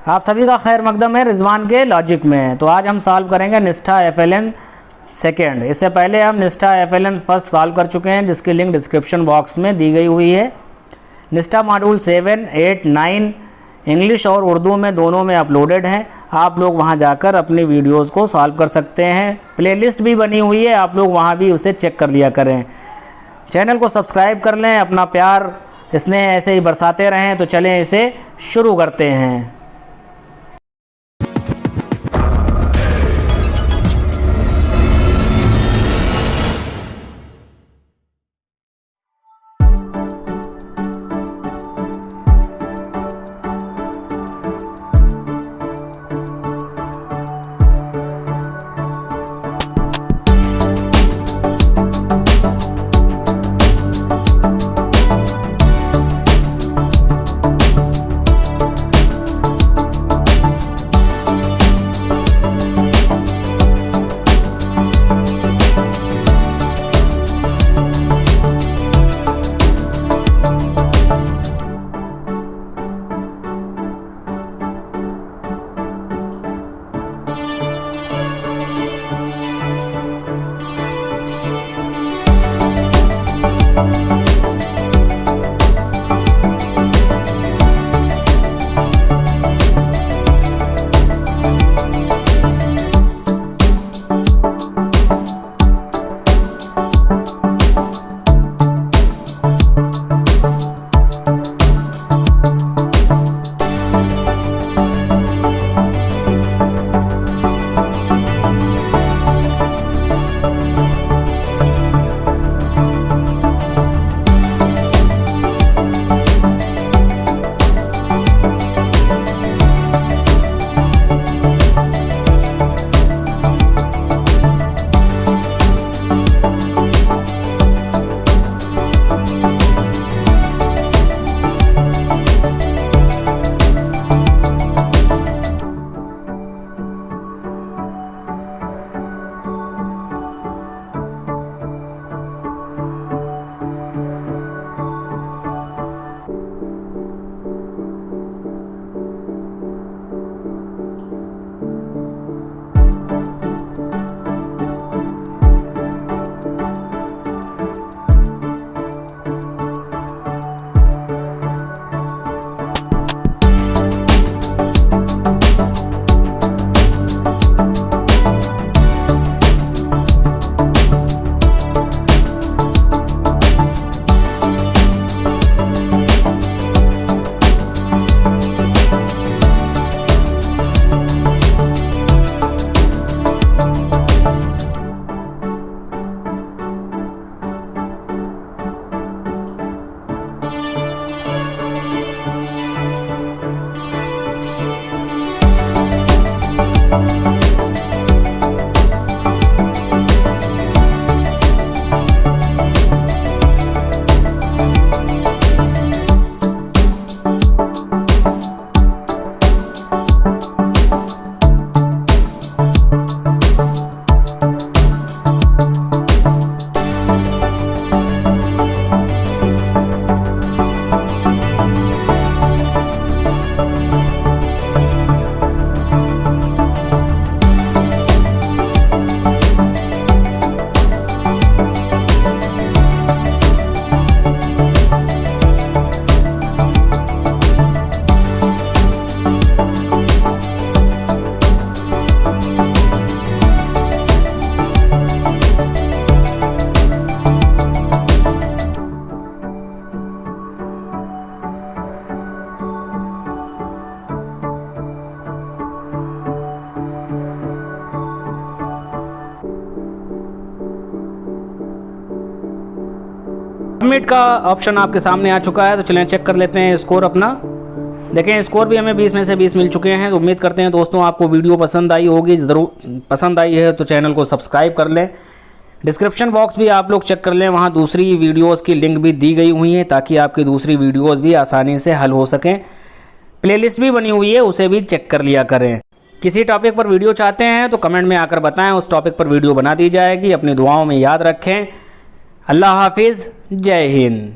आप सभी का खैर मकदम है रिजवान के लॉजिक में। तो आज हम सॉल्व करेंगे निष्ठा FLN सेकेंड। इससे पहले हम निष्ठा FLN फर्स्ट सॉल्व कर चुके हैं, जिसकी लिंक डिस्क्रिप्शन बॉक्स में दी गई हुई है। निष्ठा मॉड्यूल 7, 8, 9 इंग्लिश और उर्दू में दोनों में अपलोडेड है। आप लोग वहां जाकर अपनी वीडियोस को सॉल्व कर सकते हैं। प्लेलिस्ट भी बनी हुई है, आप लोग वहां भी उसे चेक कर लिया करें। चैनल को सब्सक्राइब कर लें, अपना प्यार इसने ऐसे ही बरसाते रहें। तो चलें इसे शुरू करते हैं। सबमिट का ऑप्शन आपके सामने आ चुका है। तो चलें चेक कर लेते हैं स्कोर अपना। देखें स्कोर भी हमें 20 में से 20 मिल चुके हैं। तो उम्मीद करते हैं दोस्तों आपको वीडियो पसंद आई होगी। ज़रूर पसंद आई है तो चैनल को सब्सक्राइब कर लें। डिस्क्रिप्शन बॉक्स भी आप लोग चेक कर लें, वहाँ दूसरी वीडियोज़ की लिंक भी दी गई हुई है ताकि आपकी दूसरी वीडियोज़ भी आसानी से हल हो सकें। प्लेलिस्ट भी बनी हुई है, उसे भी चेक कर लिया करें। किसी टॉपिक पर वीडियो चाहते हैं तो कमेंट में आकर बताएं, उस टॉपिक पर वीडियो बना दी जाएगी। अपनी दुआओं में याद रखें। अल्लाह हाफिज़, जय हिंद।